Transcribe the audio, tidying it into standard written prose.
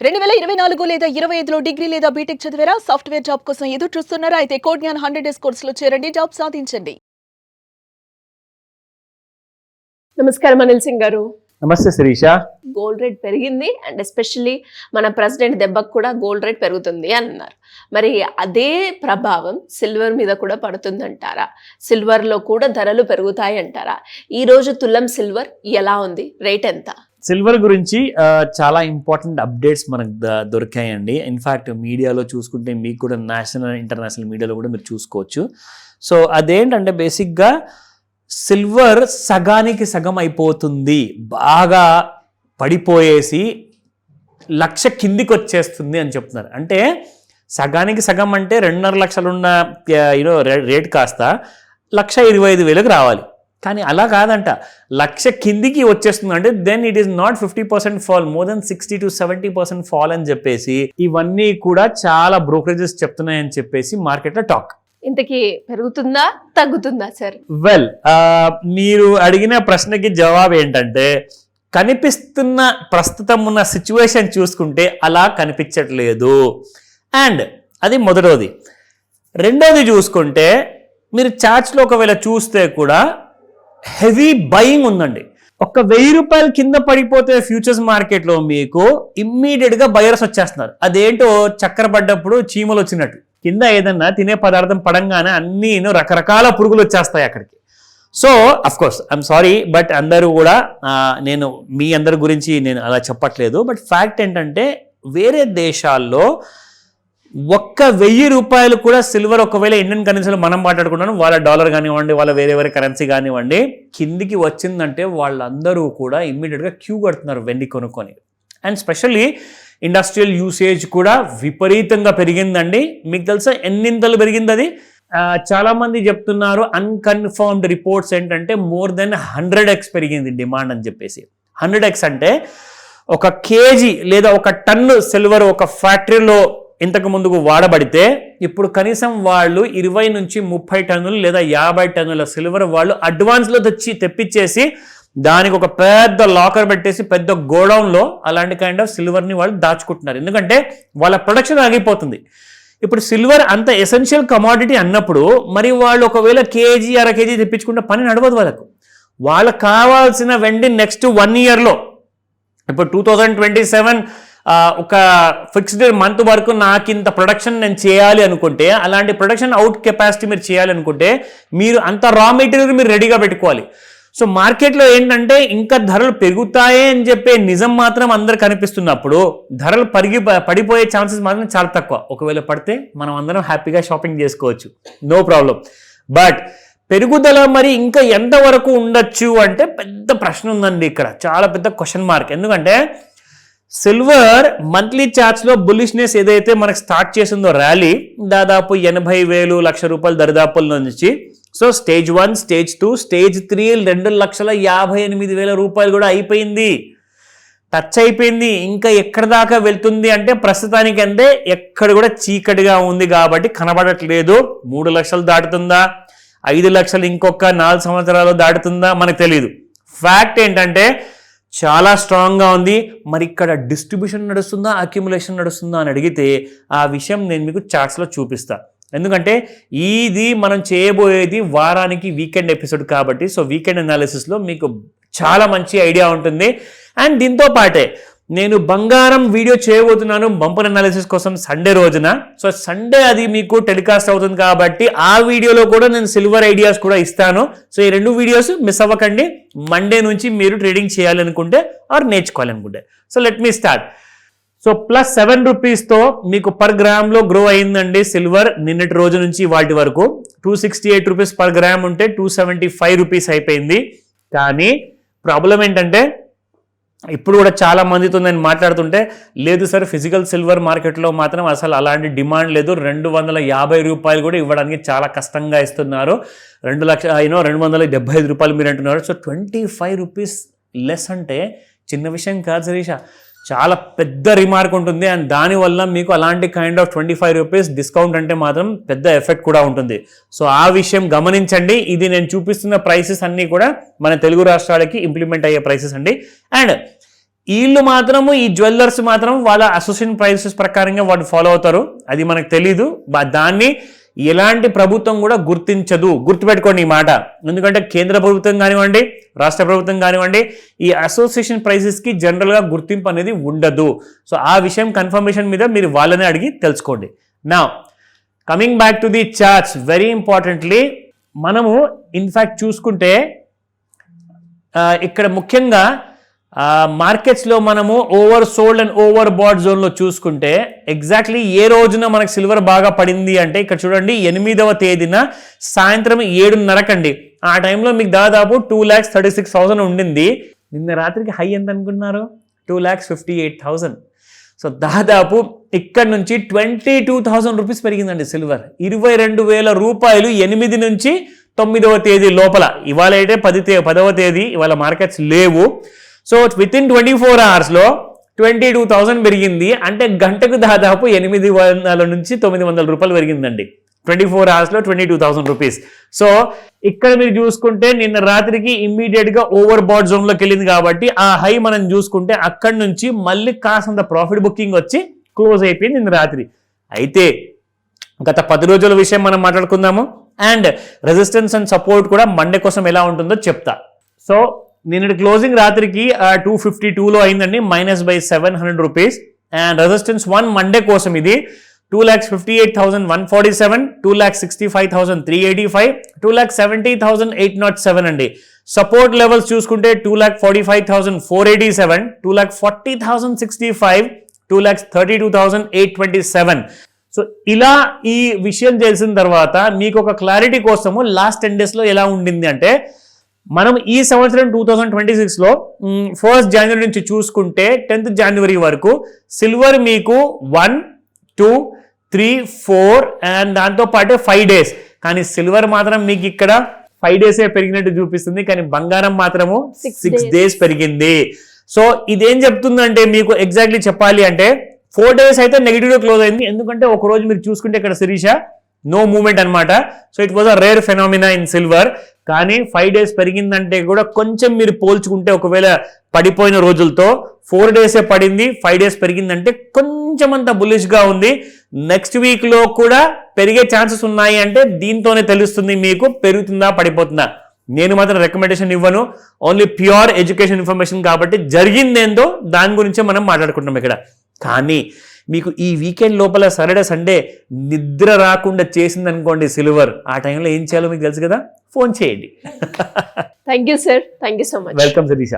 2024 లేదా 25లో డిగ్రీ లేదా బీటెక్ చదివారా? సాఫ్ట్వేర్ జాబ్ కోసం ఎదురు చూస్తున్నారా? అయితే కోడ్ జ్ఞాన్ 100 డేస్ కోర్సులో చేరండి, జాబ్ సాధించండి. నమస్కారం అనిల్ సింగ్ గారు. నమస్తే శిరీష. గోల్డ్ రేట్ పెరిగింది అండ్ ఎస్పెషల్లీ మన ప్రెసిడెంట్ దెబ్బకు కూడా గోల్డ్ రేట్ పెరుగుతుంది అన్నారు. మరి అదే ప్రభావం సిల్వర్ మీద కూడా పడుతుందంటారా? సిల్వర్లో కూడా ధరలు పెరుగుతాయి అంటారా? ఈ రోజు తులం సిల్వర్ ఎలా ఉంది? రేట్ ఎంత? సిల్వర్ గురించి చాలా ఇంపార్టెంట్ అప్డేట్స్ మనకు దొరికాయండి. ఇన్ఫ్యాక్ట్ మీడియాలో చూసుకుంటే మీకు కూడా నేషనల్ ఇంటర్నేషనల్ మీడియాలో కూడా మీరు చూసుకోవచ్చు. సో అదేంటంటే బేసిక్గా సిల్వర్ సగానికి సగం అయిపోతుంది, బాగా పడిపోయేసి 1,00,000 కిందికి వచ్చేస్తుంది అని చెప్తున్నారు. అంటే సగానికి సగం అంటే 2.5 లక్షలు ఉన్న రేట్ కాస్త 1,25,000కి రావాలి. కానీ అలా కాదంట, 1,00,000 కిందికి వచ్చేస్తుంది. అంటే then it is not 50% fall, more than 60 to 70% fall అని చెప్పేసి ఇవన్నీ కూడా చాలా బ్రోకరేజెస్ చెప్తున్నాయని చెప్పేసి మార్కెట్లో టాక్. ఇంతకీ పెరుగుతుందా తగ్గుతుందా సార్? వెల్, మీరు అడిగిన ప్రశ్నకి జవాబు ఏంటంటే కనిపిస్తున్న ప్రస్తుతం ఉన్న సిచ్యువేషన్ చూసుకుంటే అలా కనిపించట్లేదు. అండ్ అది మొదటిది. రెండోది చూసుకుంటే మీరు చార్ట్స్లో ఒకవేళ చూస్తే కూడా హెవీ బయింగ్ ఉందండి. ఒక 1,000 రూపాయలు కింద పడిపోతే ఫ్యూచర్స్ మార్కెట్లో మీకు ఇమ్మీడియట్గా బయర్స్ వచ్చేస్తున్నారు. అదేంటో చక్కెర పడ్డప్పుడు చీమలు వచ్చినట్టు కింద ఏదన్నా తినే పదార్థం పడంగానే అన్ని రకరకాల పురుగులు వచ్చేస్తాయి అక్కడికి. So of course I'm sorry, but అందరూ కూడా నేను మీ అందరి గురించి నేను అలా చెప్పట్లేదు. బట్ ఫ్యాక్ట్ ఏంటంటే వేరే దేశాల్లో 1,000 రూపాయలు కూడా సిల్వర్, ఒకవేళ ఇండియన్ కరెన్సీలో మనం మాట్లాడుకున్నాను, వాళ్ళ డాలర్ కానివ్వండి, వాళ్ళ వేరే కరెన్సీ కానివ్వండి, కిందికి వచ్చిందంటే వాళ్ళందరూ కూడా ఇమ్మీడియట్గా క్యూ కడుతున్నారు వెండి కొనుక్కొని. అండ్ స్పెషల్లీ ఇండస్ట్రియల్ యూసేజ్ కూడా విపరీతంగా పెరిగిందండి. మీకు తెలుసా ఎన్నింతలు పెరిగింది అది? చాలామంది చెప్తున్నారు, అన్కన్ఫర్మ్డ్ రిపోర్ట్స్ ఏంటంటే మోర్ దెన్ 100x పెరిగింది డిమాండ్ అని చెప్పేసి. 100x అంటే 1 కేజీ లేదా 1 టన్ను సిల్వర్ ఒక ఫ్యాక్టరీలో ఇంతకు ముందుకు వాడబడితే ఇప్పుడు కనీసం వాళ్ళు 20 నుంచి 30 టన్నులు లేదా 50 టన్నుల సిల్వర్ వాళ్ళు అడ్వాన్స్లో తెప్పించేసి దానికి ఒక పెద్ద లాకర్ పెట్టేసి పెద్ద గోడౌన్లో అలాంటి కైండ్ ఆఫ్ సిల్వర్ని వాళ్ళు దాచుకుంటున్నారు. ఎందుకంటే వాళ్ళ ప్రొడక్షన్ ఆగిపోతుంది. ఇప్పుడు సిల్వర్ అంత ఎసెన్షియల్ కమాడిటీ అన్నప్పుడు మరి వాళ్ళు ఒకవేళ కేజీ 1/2 కేజీ తెప్పించుకుంటే పని నడవదు వాళ్ళకు కావాల్సిన వెండి నెక్స్ట్ 1 ఇయర్లో, ఇప్పుడు 2027 ఒక ఫిక్స్డ్ మంత్ వరకు నాకు ఇంత ప్రొడక్షన్ నేను చేయాలి అనుకుంటే, అలాంటి ప్రొడక్షన్ అవుట్ కెపాసిటీ మీరు చేయాలి అనుకుంటే మీరు అంత రా మెటీరియల్ మీరు రెడీగా పెట్టుకోవాలి. సో మార్కెట్లో ఏంటంటే ఇంకా ధరలు పెరుగుతాయి అని చెప్పే నిజం మాత్రం అందరు కనిపిస్తున్నప్పుడు ధరలు పడిపోయే ఛాన్సెస్ మాత్రం చాలా తక్కువ. ఒకవేళ పడితే మనం అందరం హ్యాపీగా షాపింగ్ చేసుకోవచ్చు, నో ప్రాబ్లం. బట్ పెరుగుదల మరి ఇంకా ఎంతవరకు ఉండొచ్చు అంటే పెద్ద ప్రశ్న ఉందండి ఇక్కడ, చాలా పెద్ద క్వశ్చన్ మార్క్. ఎందుకంటే సిల్వర్ మంత్లీ చార్ట్స్లో బుల్లిష్నెస్ ఏదైతే మనకు స్టార్ట్ చేసిందో ర్యాలీ, దాదాపు 80,000 1,00,000 రూపాయల దరిదాపుల నుంచి, సో స్టేజ్ 1, స్టేజ్ 2, స్టేజ్ 3 2,58,000 రూపాయలు కూడా అయిపోయింది, టచ్ అయిపోయింది. ఇంకా ఎక్కడ దాకా వెళ్తుంది అంటే ప్రస్తుతానికి అంటే ఎక్కడ కూడా చీకటిగా ఉంది కాబట్టి కనబడట్లేదు. 3 లక్షలు దాటుతుందా, 5 లక్షలు ఇంకొక 4 సంవత్సరాలు దాటుతుందా మనకు తెలియదు. ఫ్యాక్ట్ ఏంటంటే చాలా స్ట్రాంగ్గా ఉంది. మరి ఇక్కడ డిస్ట్రిబ్యూషన్ నడుస్తుందా, అక్యుములేషన్ నడుస్తుందా అని అడిగితే ఆ విషయం నేను మీకు చార్ట్స్లో చూపిస్తా. ఎందుకంటే ఇది మనం చేయబోయేది వారానికి వీకెండ్ ఎపిసోడ్ కాబట్టి, సో వీకెండ్ అనాలిసిస్లో మీకు చాలా మంచి ఐడియా ఉంటుంది. అండ్ దీంతో పాటే నేను బంగారం వీడియో చేయబోతున్నాను బంపర్ అనాలిసిస్ కోసం సండే రోజున. సో సండే అది మీకు టెలికాస్ట్ అవుతుంది కాబట్టి ఆ వీడియోలో కూడా నేను సిల్వర్ ఐడియాస్ కూడా ఇస్తాను. సో ఈ 2 వీడియోస్ మిస్ అవ్వకండి. మండే నుంచి మీరు ట్రేడింగ్ చేయాలనుకుంటే ఆర్ నేర్చుకోవాలనుకుంటే. So let me start. So +7 రూపీస్తో మీకు పర్ గ్రామ్లో గ్రో అయిందండి సిల్వర్ నిన్నటి రోజు నుంచి వాటి వరకు. 268 రూపీస్ పర్ గ్రామ్ ఉంటే 275 రూపీస్ అయిపోయింది. కానీ ప్రాబ్లం ఏంటంటే ఇప్పుడు కూడా చాలా మందితో నేను మాట్లాడుతుంటే, లేదు సార్ ఫిజికల్ సిల్వర్ మార్కెట్లో మాత్రం అసలు అలాంటి డిమాండ్ లేదు, 250 రూపాయలు కూడా ఇవ్వడానికి చాలా కష్టంగా ఇస్తున్నారు, 275 రూపాయలు మీరు అంటున్నారు. సో 25 రూపీస్ లెస్ అంటే చిన్న విషయం కాదు శిరీష, చాలా పెద్ద రిమార్క్ ఉంటుంది. అండ్ దానివల్ల మీకు అలాంటి కైండ్ ఆఫ్ 25 రూపీస్ డిస్కౌంట్ అంటే మాత్రం పెద్ద ఎఫెక్ట్ కూడా ఉంటుంది. సో ఆ విషయం గమనించండి. ఇది నేను చూపిస్తున్న ప్రైసెస్ అన్నీ కూడా మన తెలుగు రాష్ట్రాలకి ఇంప్లిమెంట్ అయ్యే ప్రైసెస్ అండి. అండ్ వీళ్ళు మాత్రము ఈ జ్యువెల్లర్స్ మాత్రం వాళ్ళ అసోసియేషన్ ప్రైసెస్ ప్రకారంగా వాళ్ళు ఫాలో అవుతారు. అది మనకు తెలీదు. దాన్ని ఎలాంటి ప్రభుత్వం కూడా గుర్తించదు. గుర్తుపెట్టుకోండి ఈ మాట. ఎందుకంటే కేంద్ర ప్రభుత్వం కానివ్వండి, రాష్ట్ర ప్రభుత్వం కానివ్వండి, ఈ అసోసియేషన్ ప్రైసెస్కి జనరల్గా గుర్తింపు అనేది ఉండదు. సో ఆ విషయం కన్ఫర్మేషన్ మీద మీరు వాళ్ళని అడిగి తెలుసుకోండి. నా coming back to the charts, very importantly మనము ఇన్ఫ్యాక్ట్ చూసుకుంటే ఇక్కడ ముఖ్యంగా మార్కెట్స్లో మనము over sold and over bat జోన్లో చూసుకుంటే ఎగ్జాక్ట్లీ ఏ రోజున మనకు సిల్వర్ బాగా పడింది అంటే ఇక్కడ చూడండి 8వ తేదీన సాయంత్రం 7:30 ఆ టైంలో మీకు దాదాపు 2,36,000 ఉండింది. నిన్న రాత్రికి హై ఎంత అనుకున్నారు? 2,58,000. సో దాదాపు ఇక్కడ నుంచి 22,000 రూపీస్ పెరిగిందండి సిల్వర్. 22,000 రూపాయలు 8 నుంచి 9వ తేదీ లోపల. ఇవాళ అయితే 10వ తేదీ, ఇవాళ మార్కెట్స్ లేవు. సో వితిన్ 24 అవర్స్లో 22,000 పెరిగింది. అంటే గంటకు దాదాపు 800 నుంచి 900 రూపాయలు పెరిగిందండి. 24 అవర్స్లో 22,000 రూపీస్. సో ఇక్కడ మీరు చూసుకుంటే నిన్న రాత్రికి ఇమ్మీడియట్గా ఓవర్ బాట్ జోన్లోకి వెళ్ళింది కాబట్టి ఆ హై మనం చూసుకుంటే అక్కడి నుంచి మళ్ళీ కాసంత ప్రాఫిట్ బుకింగ్ వచ్చి క్లోజ్ అయిపోయింది నిన్న రాత్రి. అయితే గత 10 రోజుల విషయం మనం మాట్లాడుకుందాము. అండ్ రెసిస్టెన్స్ అండ్ సపోర్ట్ కూడా మండే కోసం ఎలా ఉంటుందో చెప్తా. సో నిన్నటి క్లోజింగ్ రాత్రికి 252లో అయిందండి, -700 రూపీస్. అండ్ రెసిస్టెన్స్ 1 మండే కోసం ఇది 2,58,147, 2,65,385, 2,70,807 అండి. సపోర్ట్ లెవెల్స్ చూసుకుంటే 2,45,487, 2,40,065, 2,32,827. సో ఇలా ఈ విషయం తెలిసిన తర్వాత మీకు ఒక క్లారిటీ కోసము లాస్ట్ 10 డేస్లో ఎలా ఉండింది అంటే, మనం ఈ సంవత్సరం 2026లో 1st జనవరి నుంచి చూసుకుంటే 10th జనవరి వరకు సిల్వర్ మీకు 1, 2, 3, 4 అండ్ దాంతో పాటు 5 డేస్. కానీ సిల్వర్ మాత్రం మీకు ఇక్కడ 5 డేసే పెరిగినట్టు చూపిస్తుంది, కానీ బంగారం మాత్రము 6 డేస్ పెరిగింది. సో ఇదేం చెప్తుందంటే మీకు ఎగ్జాక్ట్లీ చెప్పాలి అంటే 4 డేస్ అయితే నెగిటివ్గా క్లోజ్ అయింది. ఎందుకంటే ఒక రోజు మీరు చూసుకుంటే ఇక్కడ శిరీష నో మూమెంట్ అనమాట. So it was a rare phenomena in silver. కానీ 5 డేస్ పెరిగిందంటే కూడా కొంచెం మీరు పోల్చుకుంటే ఒకవేళ పడిపోయిన రోజులతో 4 డేసే పడింది, 5 డేస్ పెరిగిందంటే కొంచెం అంత బుల్లిష్గా ఉంది. నెక్స్ట్ వీక్లో కూడా పెరిగే ఛాన్సెస్ ఉన్నాయి అంటే దీంతోనే తెలుస్తుంది మీకు పెరుగుతుందా పడిపోతుందా. నేను మాత్రం రికమెండేషన్ ఇవ్వను, ఓన్లీ ప్యూర్ ఎడ్యుకేషన్ ఇన్ఫర్మేషన్ కాబట్టి జరిగిందేందో దాని గురించే మనం మాట్లాడుకుంటాం ఇక్కడ. కానీ మీకు ఈ వీకెండ్ లోపల సాటర్డే సండే నిద్ర రాకుండా చేసింది అనుకోండి సిల్వర్, ఆ టైంలో ఏం చేయాలో మీకు తెలుసు కదా, ఫోన్ చేయండి. Thank you sir, thank you so much. Welcome Sirisha.